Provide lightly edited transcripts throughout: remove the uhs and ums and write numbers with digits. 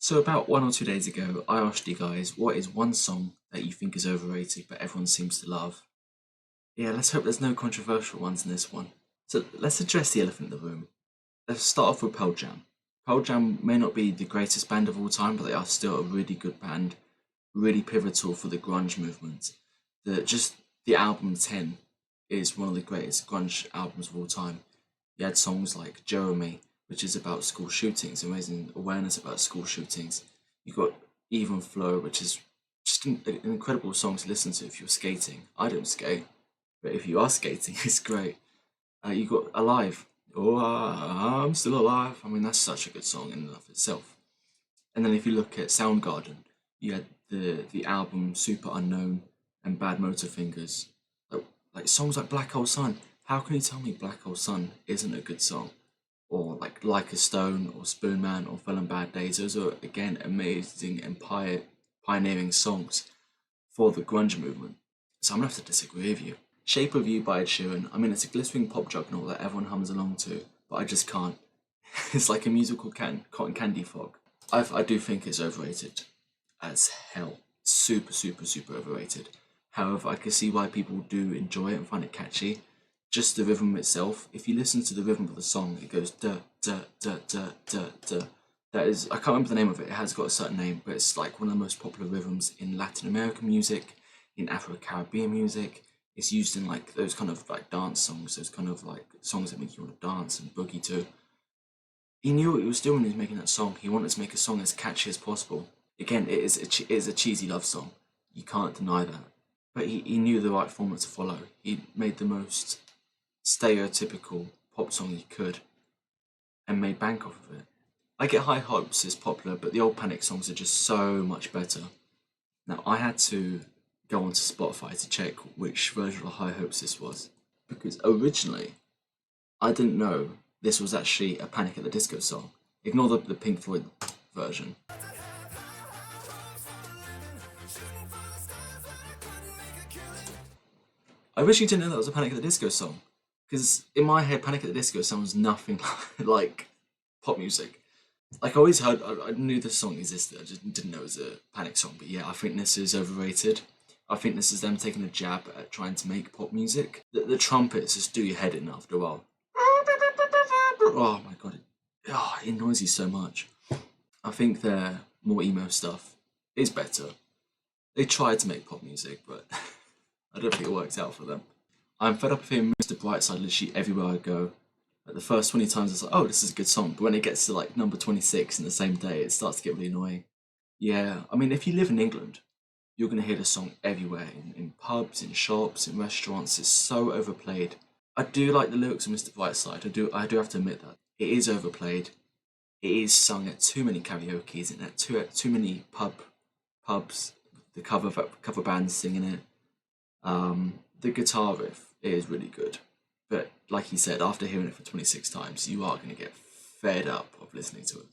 So about 1 or 2 days ago, I asked you guys what is one song that you think is overrated but everyone seems to love. Yeah, let's hope there's no controversial ones in this one. So let's address the elephant in the room. Let's start off with Pearl Jam. Pearl Jam may not be the greatest band of all time, but they are still a really good band, really pivotal for the grunge movement. The album 10 is one of the greatest grunge albums of all time. You had songs like Jeremy, which is about school shootings and raising awareness about school shootings. You got Even Flow, which is just an incredible song to listen to if you're skating. I don't skate, but if you are skating, it's great. You got Alive. Oh, I'm still alive. I mean, that's such a good song in and of itself. And then if you look at Soundgarden, you had the album Super Unknown and Bad Motor Fingers. Like songs like Black Hole Sun. How can you tell me Black Hole Sun isn't a good song? Or like a Stone or Spoon Man or Fell on Bad Days. Those are again amazing and pioneering songs for the grunge movement. So I'm gonna have to disagree with you. Shape of You by Ed Sheeran. I mean, it's a glistering pop juggernaut that everyone hums along to, but I just can't. It's like a musical cotton candy fog. I do think it's overrated as hell. Super, super, super overrated. However, I can see why people do enjoy it and find it catchy. Just the rhythm itself. If you listen to the rhythm of the song, it goes da da da da da da. That is, I can't remember the name of it. It has got a certain name, but it's like one of the most popular rhythms in Latin American music, in Afro-Caribbean music. It's used in like those kind of like dance songs, those kind of like songs that make you want to dance and boogie to. He knew what he was doing when he was making that song. He wanted to make a song as catchy as possible. Again, it is a cheesy love song. You can't deny that. But he knew the right format to follow. He made the most stereotypical pop song he could and made bank off of it. I Get High Hopes is popular, but the old Panic songs are just so much better. Now, I had to go onto Spotify to check which version of High Hopes this was, because originally I didn't know this was actually a Panic at the Disco song. Ignore the Pink Floyd version. I originally didn't know that was a Panic at the Disco song, because in my head, Panic at the Disco sounds nothing like pop music. Like I always heard, I knew the song existed, I just didn't know it was a Panic song. But yeah, I think this is overrated. I think this is them taking a jab at trying to make pop music. The trumpets just do your head in after a while. Oh my god, it annoys you so much. I think their more emo stuff is better. They tried to make pop music, but I don't think it worked out for them. I'm fed up of hearing Mr. Brightside literally everywhere I go. Like the first 20 times it's like, oh, this is a good song. But when it gets to like number 26 in the same day, it starts to get really annoying. Yeah, I mean, if you live in England, you're going to hear the song everywhere, in pubs, in shops, in restaurants. It's so overplayed. I do like the lyrics of Mr. Brightside. I do have to admit that. It is overplayed. It is sung at too many karaoke's and at too many pubs. The cover bands singing it. The guitar riff is really good. But like he said, after hearing it for 26 times, you are going to get fed up of listening to it.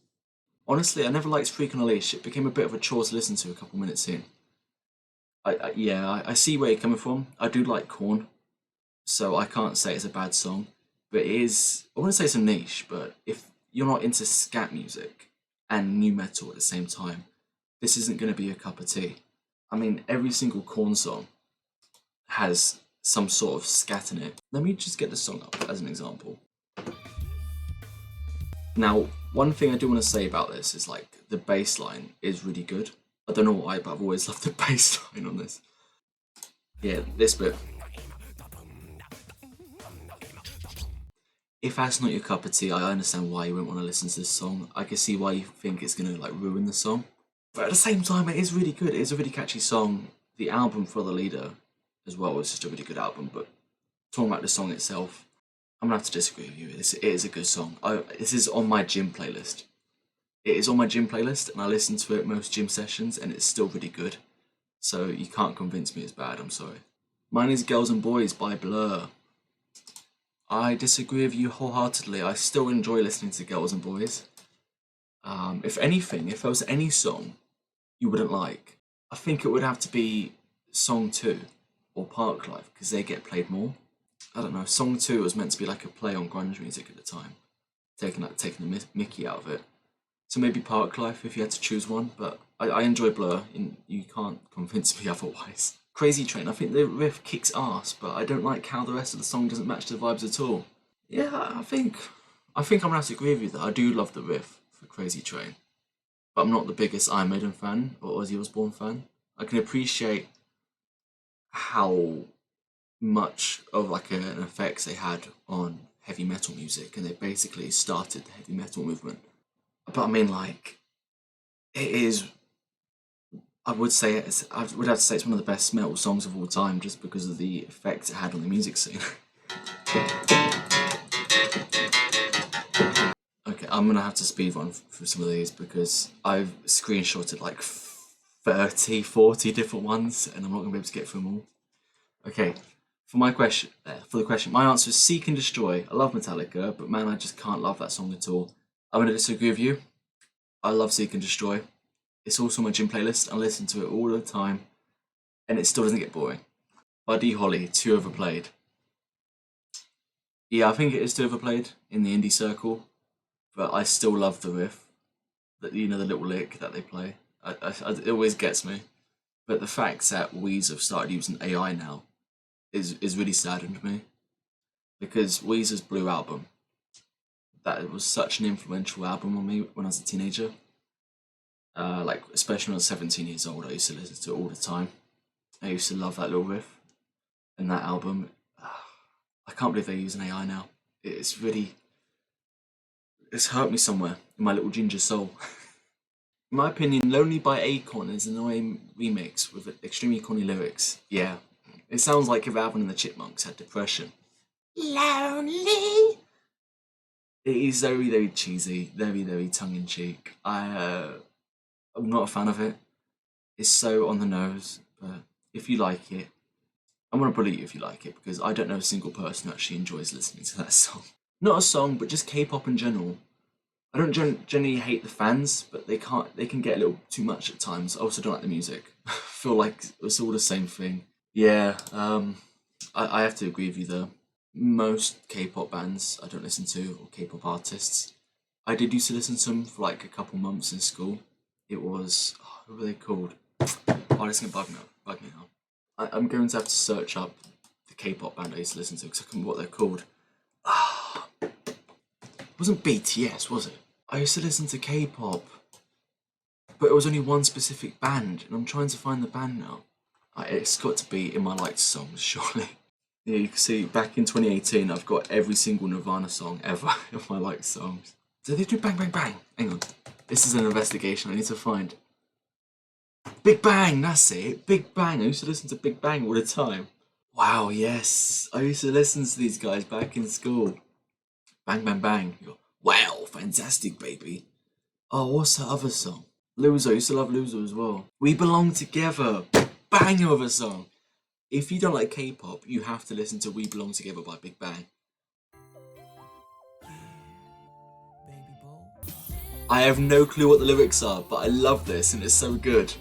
Honestly, I never liked Freak on a Leash. It became a bit of a chore to listen to a couple minutes in. I see where you're coming from. I do like Korn, so I can't say it's a bad song. But it is, I wouldn't say it's a niche, but if you're not into scat music and new metal at the same time, this isn't going to be a cup of tea. I mean, every single Korn song has some sort of scat in it. Let me just get the song up as an example. Now, one thing I do want to say about this is like the bass line is really good. I don't know why, but I've always loved the bass line on this. Yeah, this bit. If that's not your cup of tea, I understand why you wouldn't want to listen to this song. I can see why you think it's gonna like ruin the song. But at the same time, it is really good. It is a really catchy song. The album For the Leader as well was just a really good album, but talking about the song itself, I'm gonna have to disagree with you. It is a good song. This is on my gym playlist. It is on my gym playlist, and I listen to it most gym sessions, and it's still really good. So you can't convince me it's bad. I'm sorry. Mine is Girls and Boys by Blur. I disagree with you wholeheartedly. I still enjoy listening to Girls and Boys. If anything, if there was any song you wouldn't like, I think it would have to be Song 2 or Park Life, because they get played more. I don't know, Song 2 was meant to be like a play on grunge music at the time, taking the mickey out of it. So maybe Park Life if you had to choose one, but I enjoy Blur, and you can't convince me otherwise. Crazy Train, I think the riff kicks ass, but I don't like how the rest of the song doesn't match the vibes at all. Yeah, I think I'm gonna have to agree with you that I do love the riff for Crazy Train, but I'm not the biggest Iron Maiden fan or Ozzy Osbourne fan. I can appreciate how much of like an effects they had on heavy metal music, and they basically started the heavy metal movement. But I mean, like, it is. I would have to say it's one of the best metal songs of all time, just because of the effect it had on the music scene. Okay, I'm gonna have to speed run through some of these because I've screenshotted like 30, 40 different ones, and I'm not gonna be able to get through them all. Okay, for the question, my answer is Seek and Destroy. I love Metallica, but man, I just can't love that song at all. I'm gonna disagree with you. I love Seek and Destroy. It's also on my gym playlist. I listen to it all the time, and it still doesn't get boring. Buddy Holly, too overplayed. Yeah, I think it is too overplayed in the indie circle, but I still love the riff. That the little lick that they play. It always gets me. But the fact that Weezer have started using AI now is really saddened me, because Weezer's Blue album, that was such an influential album on me when I was a teenager. Like especially when I was 17 years old, I used to listen to it all the time. I used to love that little riff and that album. I can't believe they're using AI now. It's hurt me somewhere in my little ginger soul. In my opinion, Lonely by Akon is an annoying remix with extremely corny lyrics. Yeah, it sounds like if Alvin and the Chipmunks had depression. Lonely. It is very, very cheesy, very, very tongue in cheek. I'm not a fan of it. It's so on the nose, but if you like it, I'm gonna bully you if you like it, because I don't know a single person who actually enjoys listening to that song. Not a song, but just K-pop in general. I don't generally hate the fans, but they can get a little too much at times. I also don't like the music. I feel like it's all the same thing. Yeah, I have to agree with you though. Most K-pop bands I don't listen to, or K-pop artists. I did used to listen to them for like a couple months in school. It was, what were they called? Oh, it's gonna bug me now. I'm going to have to search up the K-pop band I used to listen to because I couldn't remember what they're called. It wasn't BTS, was it? I used to listen to K-pop, but it was only one specific band, and I'm trying to find the band now. It's got to be In My Liked Songs, surely. Yeah, you can see back in 2018, I've got every single Nirvana song ever in my liked songs. Did they do Bang Bang Bang? Hang on. This is an investigation I need to find. Big Bang, that's it. Big Bang. I used to listen to Big Bang all the time. Wow, yes. I used to listen to these guys back in school. Bang Bang Bang. You go, wow, fantastic, baby. Oh, what's that other song? Loser. I used to love Loser as well. We Belong Together. Banger of a song. If you don't like K-pop, you have to listen to We Belong Together by Big Bang. I have no clue what the lyrics are, but I love this and it's so good.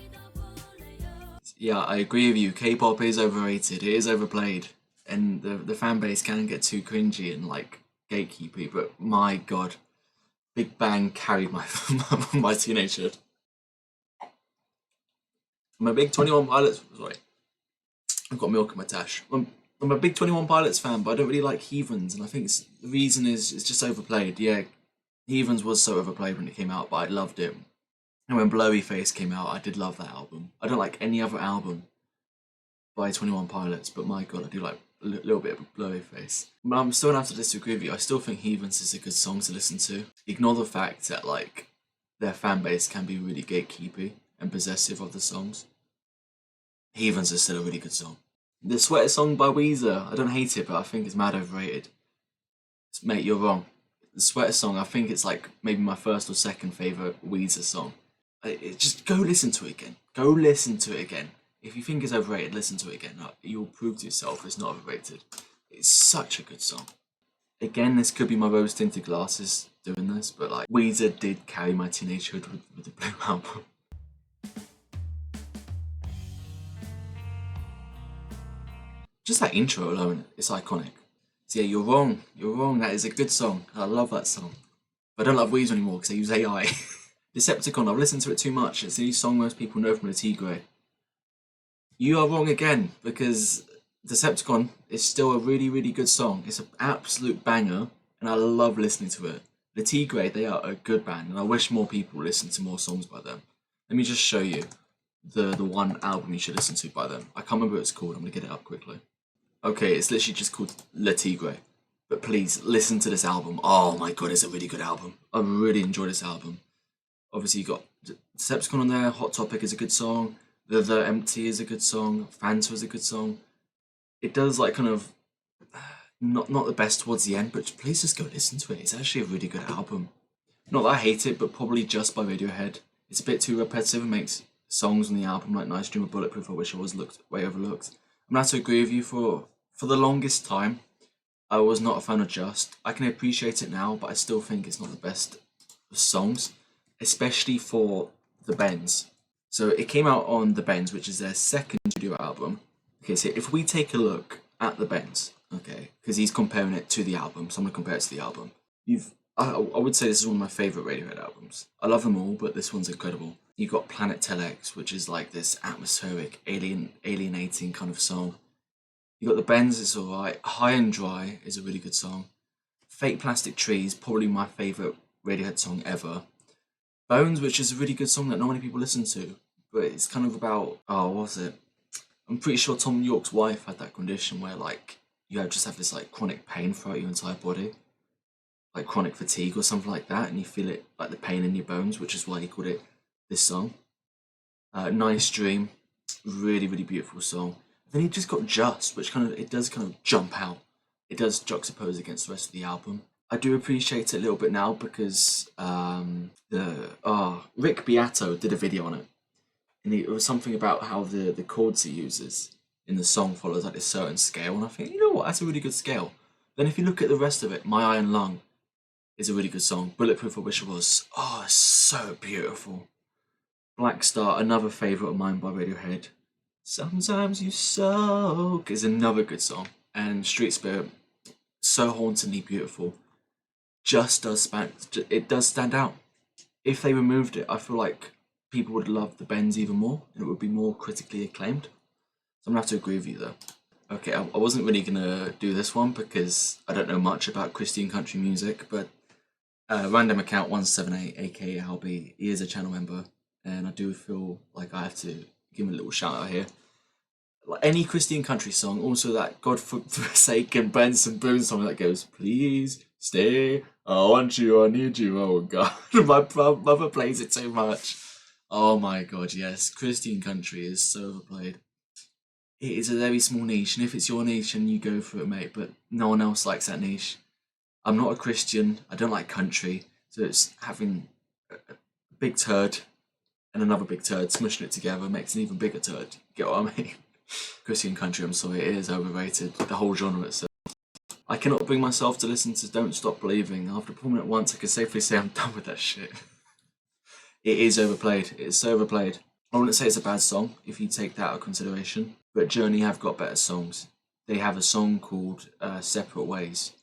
Yeah, I agree with you. K-pop is overrated. It is overplayed, and the fan base can get too cringy and like gatekeepy. But my god, Big Bang carried my my teenagehood. I'm a big 21 Pilots. Sorry, I've got milk in my tash. I'm a big 21 Pilots fan, but I don't really like Heathens, and I think the reason is it's just overplayed. Yeah, Heathens was so overplayed when it came out, but I loved it. And when Blurry Face came out, I did love that album. I don't like any other album by 21 Pilots, but my god, I do like a little bit of Blurry Face. But I'm still gonna have to disagree with you. I still think Heathens is a good song to listen to. Ignore the fact that like their fan base can be really gatekeepy and possessive of the songs. Heathens is still a really good song. The Sweater song by Weezer, I don't hate it, but I think it's mad overrated. Mate, you're wrong. The Sweater song, I think it's like maybe my first or second favourite Weezer song. Just go listen to it again. Go listen to it again. If you think it's overrated, listen to it again. You'll prove to yourself it's not overrated. It's such a good song. Again, this could be my rose tinted glasses doing this, but like Weezer did carry my teenagehood with the Blue album. Just that intro alone, it's iconic. So yeah, you're wrong. You're wrong. That is a good song. I love that song. But I don't love Weezer anymore because they use AI. Decepticon, I've listened to it too much. It's the song most people know from the Tigray. You are wrong again, because Decepticon is still a really, really good song. It's an absolute banger, and I love listening to it. The Tigray, they are a good band, and I wish more people listened to more songs by them. Let me just show you the one album you should listen to by them. I can't remember what it's called. I'm gonna get it up quickly. Okay, it's literally just called Le Tigre. But please listen to this album. Oh my god, it's a really good album. I really enjoy this album. Obviously, you got Decepticon on there. Hot Topic is a good song. The Empty is a good song. Fanta is a good song. It does like kind of not the best towards the end, but please just go listen to it. It's actually a really good album. Not that I hate it, but probably just by Radiohead. It's a bit too repetitive. It makes songs on the album like Nice Dream of Bulletproof. I wish I was way overlooked. I'm gonna have to agree with you for the longest time. I was not a fan of Just. I can appreciate it now, but I still think it's not the best of songs, especially for The Bends. So it came out on The Bends, which is their second studio album. Okay, so if we take a look at The Bends, okay, because he's comparing it to the album, so I'm gonna compare it to the album. I would say this is one of my favourite Radiohead albums. I love them all, but this one's incredible. You've got Planet Telex, which is like this atmospheric, alienating kind of song. You got The Bends, it's alright. High and Dry is a really good song. Fake Plastic Trees, probably my favourite Radiohead song ever. Bones, which is a really good song that not many people listen to, but it's kind of about, oh, what was it? I'm pretty sure Tom York's wife had that condition where like you just have this like chronic pain throughout your entire body, like chronic fatigue or something like that, and you feel it like the pain in your bones, which is why he called it this song. Nice Dream, really, really beautiful song. Then he just got Just, which it does kind of jump out. It does juxtapose against the rest of the album. I do appreciate it a little bit now because Rick Beato did a video on it, and it was something about how the chords he uses in the song follows like a certain scale, and I think, you know what, that's a really good scale. Then if you look at the rest of it, My Iron Lung is a really good song. Bulletproof I Wish It Was, oh, it's so beautiful. Black Star, another favourite of mine by Radiohead. Sometimes You Soak is another good song. And Street Spirit, so hauntingly beautiful. Just does stand out. If they removed it, I feel like people would love the Bends even more, and it would be more critically acclaimed. So I'm gonna have to agree with you though. Okay, I wasn't really gonna do this one because I don't know much about Christian country music, but Random Account 178, aka Albie, he is a channel member, and I do feel like I have to give him a little shout out here. Like any Christian country song, also that God forsaken Benson Boone song that goes, please stay, I want you, I need you, oh God. My mother plays it so much. Oh my God, yes, Christian country is so overplayed. It is a very small niche, and if it's your niche, and you go for it, mate, but no one else likes that niche. I'm not a Christian, I don't like country, so it's having a big turd and another big turd, smushing it together makes an even bigger turd. Get what I mean? Christian country, I'm sorry, it is overrated, the whole genre itself. I cannot bring myself to listen to Don't Stop Believing. After performing it once, I can safely say I'm done with that shit. It is overplayed, it's so overplayed. I wouldn't say it's a bad song, if you take that out of consideration, but Journey have got better songs. They have a song called Separate Ways.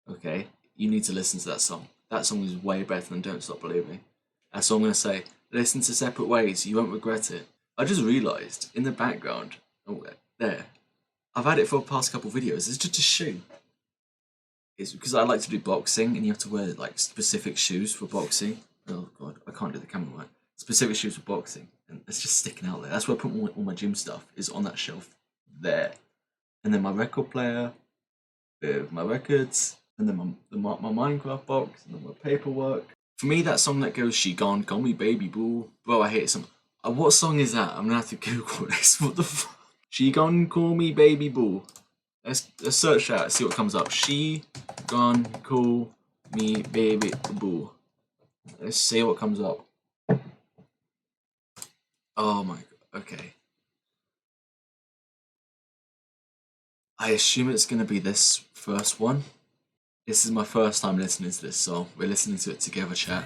Okay, you need to listen to that song. That song is way better than Don't Stop Believing. That's all I'm going to say. Listen to Separate Ways, you won't regret it. I just realised, in the background, oh, there, I've had it for the past couple of videos, it's just a shoe. It's because I like to do boxing, and you have to wear like specific shoes for boxing. Oh God, I can't do the camera right. Specific shoes for boxing, and it's just sticking out there. That's where I put all my gym stuff, is on that shelf, there. And then my record player, with my records, and then my Minecraft box, and then my paperwork. For me, that song that goes, She Gone, Call Me Baby Boo. Bro, I hate it. What song is that? I'm gonna have to Google this. What the fuck? She Gone, Call Me Baby Boo. Let's search that, see what comes up. She Gone, Call Me Baby Boo. Let's see what comes up. Oh my God, okay. I assume it's gonna be this first one. This is my first time listening to this song. We're listening to it together, chat.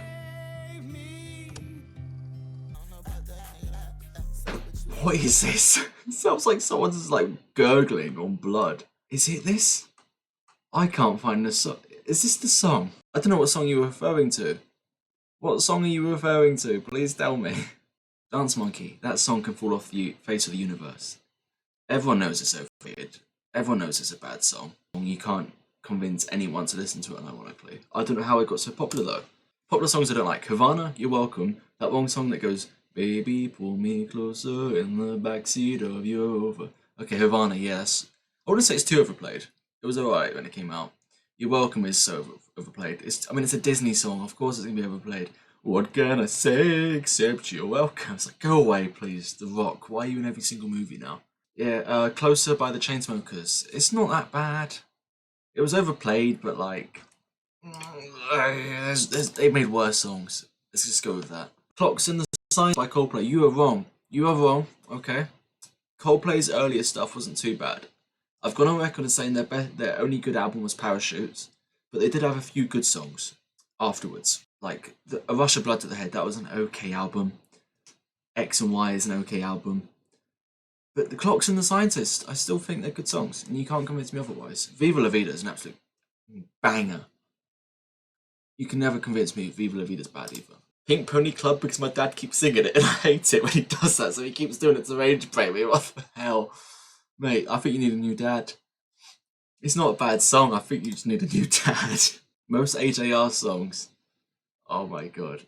What is this? It sounds like someone's like gurgling on blood. Is it this? I can't find the song. Is this the song? I don't know what song you were referring to. What song are you referring to? Please tell me. Dance Monkey. That song can fall off the face of the universe. Everyone knows it's overrated. Everyone knows it's a bad song. You can't convince anyone to listen to it unironically. I don't know how it got so popular though. Popular songs I don't like. Havana, You're Welcome. That one song that goes, Baby, pull me closer in the backseat of your Rover. Okay, Havana, yes. I wouldn't say it's too overplayed. It was alright when it came out. You're Welcome is so overplayed. It's a Disney song. Of course it's going to be overplayed. What can I say except you're welcome? It's like, go away, please. The Rock. Why are you in every single movie now? Yeah, Closer by the Chainsmokers. It's not that bad. It was overplayed, but like, they've made worse songs. Let's just go with that. Clocks in the Sign by Coldplay. You are wrong. You are wrong. Okay. Coldplay's earlier stuff wasn't too bad. I've gone on record as saying their only good album was Parachutes, but they did have a few good songs afterwards. Like A Rush of Blood to the Head. That was an okay album. X and Y is an okay album. But The Clocks and the Scientist, I still think they're good songs, and you can't convince me otherwise. Viva La Vida is an absolute banger. You can never convince me Viva La Vida's bad either. Pink Pony Club, because my dad keeps singing it, and I hate it when he does that, so he keeps doing it to rage break me. What the hell? Mate, I think you need a new dad. It's not a bad song, I think you just need a new dad. Most AJR songs, oh my god.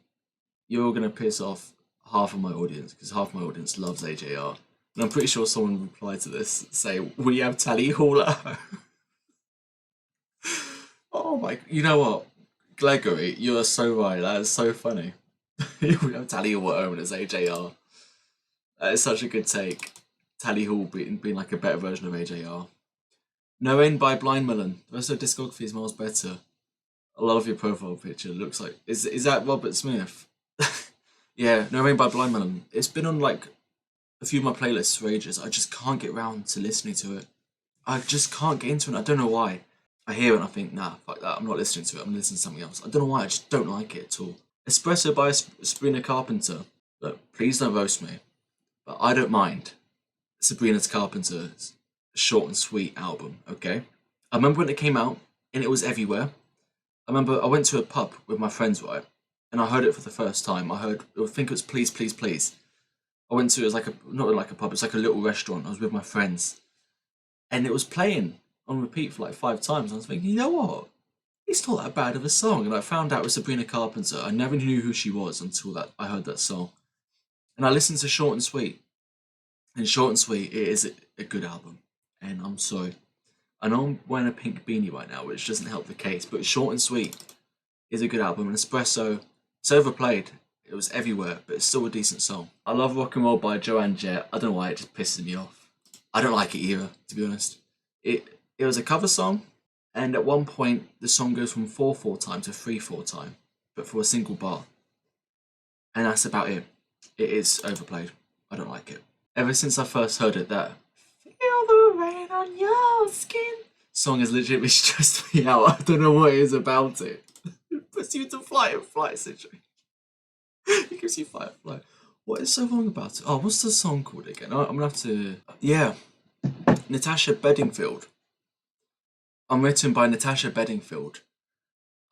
You're gonna piss off half of my audience, because half my audience loves AJR. And I'm pretty sure someone replied to this, say, we have Tally Hall at home. Oh my, you know what? Gregory, you are so right, that is so funny. We have Tally Hall at home and it's AJR. That is such a good take. Tally Hall being like a better version of AJR. No End by Blind Melon. The rest of the discography is miles better. I love your profile picture. It looks like, is that Robert Smith? Yeah, No End by Blind Melon. It's been on like a few of my playlists for ages. I just can't get round to listening to it. I just can't get into it. I don't know why. I hear it and I think, nah, fuck that. I'm not listening to it. I'm listening to something else. I don't know why. I just don't like it at all. Espresso by Sabrina Carpenter. Look, please don't roast me, but I don't mind Sabrina Carpenter's short and sweet album. Okay, I remember when it came out and it was everywhere. I remember I went to a pub with my friends, right, and I heard it for the first time. I think it was Please Please Please. I went to, it was like not like a pub, it's like a little restaurant. I was with my friends, and it was playing on repeat for like 5 times. I was thinking, you know what? It's not that bad of a song. And I found out it was Sabrina Carpenter. I never knew who she was until that I heard that song. And I listened to Short and Sweet. And Short and Sweet, it is a good album. And I'm sorry. I know I'm wearing a pink beanie right now, which doesn't help the case, but Short and Sweet is a good album. And Espresso, it's overplayed. It was everywhere, but it's still a decent song. I love Rock and Roll by Joanne Jett. I don't know why, it just pisses me off. I don't like it either, to be honest. It was a cover song, and at one point the song goes from 4/4 time to 3/4 time, but for a single bar. And that's about it. It is overplayed. I don't like it. Ever since I first heard it, that Feel the Rain on Your Skin song has legitimately stressed me out. I don't know what it is about it. It puts you into flight situation. It gives you fight or flight. What is so wrong about it? Oh, what's the song called again? I'm gonna have to. Yeah, Natasha Bedingfield. Written by Natasha Bedingfield.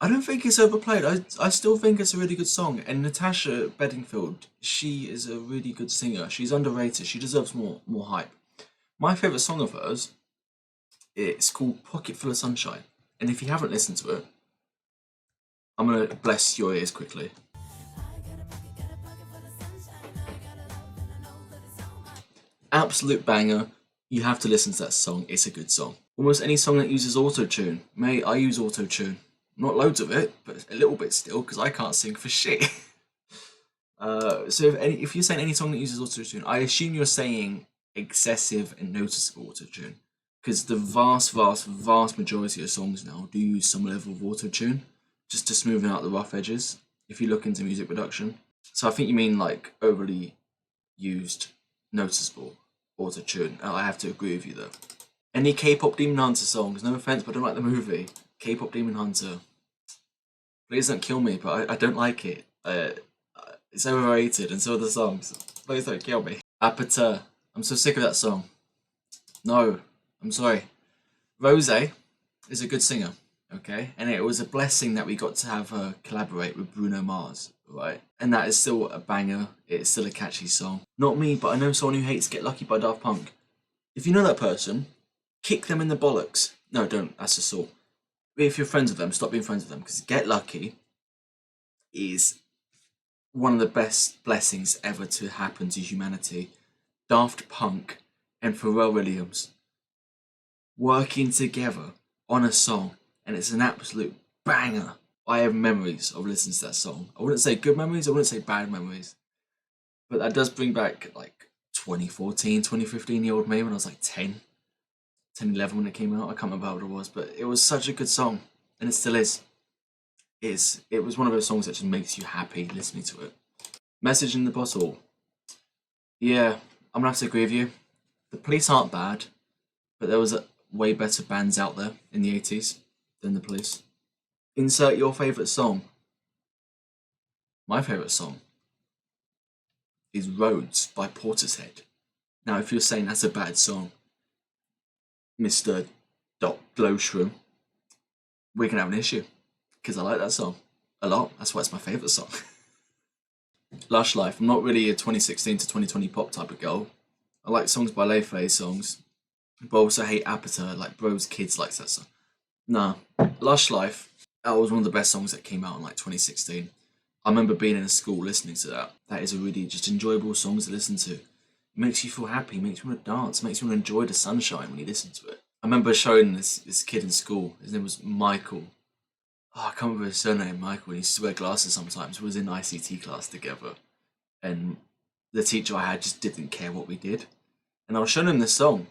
I don't think it's overplayed. I still think it's a really good song. And Natasha Bedingfield, she is a really good singer. She's underrated. She deserves more hype. My favourite song of hers, it's called Pocket Full of Sunshine. And if you haven't listened to it, I'm going to bless your ears quickly. Absolute banger. You have to listen to that song. It's a good song. Almost any song that uses auto-tune. Mate, I use auto-tune. Not loads of it, but a little bit still, because I can't sing for shit. So if you're saying any song that uses auto-tune, I assume you're saying excessive and noticeable auto-tune. Because the vast majority of songs now do use some level of auto-tune, just to smoothen out the rough edges, if you look into music production. So I think you mean like overly used, noticeable auto-tune. I have to agree with you though. Any K-pop Demon Hunter songs, no offense, but I don't like the movie. K-pop Demon Hunter. Please don't kill me, but I don't like it. It's overrated, and so are the songs. Please don't kill me. Aperture. I'm so sick of that song. No, I'm sorry. Rose is a good singer. okay? And it was a blessing that we got to have her collaborate with Bruno Mars, right? And that is still a banger. It's still a catchy song. Not me, but I know someone who hates Get Lucky by Daft Punk. If you know that person, kick them in the bollocks. No, don't. That's assault. If you're friends with them, stop being friends with them, because Get Lucky is one of the best blessings ever to happen to humanity. Daft Punk and Pharrell Williams working together on a song, and it's an absolute banger. I have memories of listening to that song. I wouldn't say good memories, I wouldn't say bad memories, but that does bring back like 2014, 2015-year-old me when I was like 10, 11 when it came out. I can't remember how old it was, but it was such a good song, and it still is. It was one of those songs that just makes you happy listening to it. Message in the Bottle. Yeah, I'm gonna have to agree with you. The Police aren't bad, but there was way better bands out there in the 80s than the Police. Insert your favourite song. My favourite song is Roads by Portishead. Now, if you're saying that's a bad song, Mr. Doc Glowshroom, we're gonna have an issue, because I like that song a lot. That's why it's my favourite song. Lush Life. I'm not really a 2016 to 2020 pop type of girl. I like songs by Leifei songs, but I also hate Apata, like Bro's Kids likes that song. Nah, Lush Life, that was one of the best songs that came out in like 2016. I remember being in a school listening to that. That is a really just enjoyable song to listen to. It makes you feel happy, makes you want to dance, makes you want to enjoy the sunshine when you listen to it. I remember showing this kid in school, his name was Michael. Oh, I can't remember his surname, Michael. He used to wear glasses sometimes. We was in ICT class together, and the teacher I had just didn't care what we did. And I was showing him this song,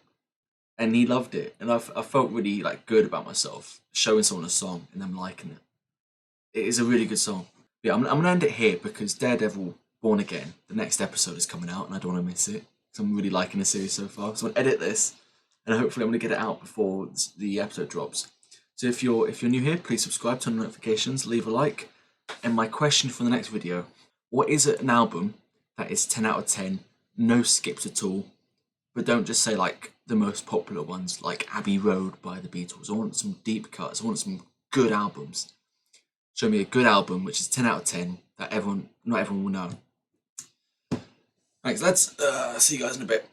and he loved it. And I felt really like good about myself showing someone a song and them liking it. It is a really good song. Yeah, I'm gonna end it here because Daredevil Born Again, the next episode is coming out, and I don't want to miss it. So I'm really liking the series so far. So I'm gonna edit this, and hopefully I'm gonna get it out before the episode drops. So if you're new here, please subscribe, turn on notifications, leave a like. And my question for the next video: what is an album that is 10 out of 10, no skips at all? But don't just say like the most popular ones, like Abbey Road by the Beatles. I want some deep cuts. I want some good albums. Show me a good album which is 10 out of 10 that not everyone will know. Thanks, lads. See you guys in a bit.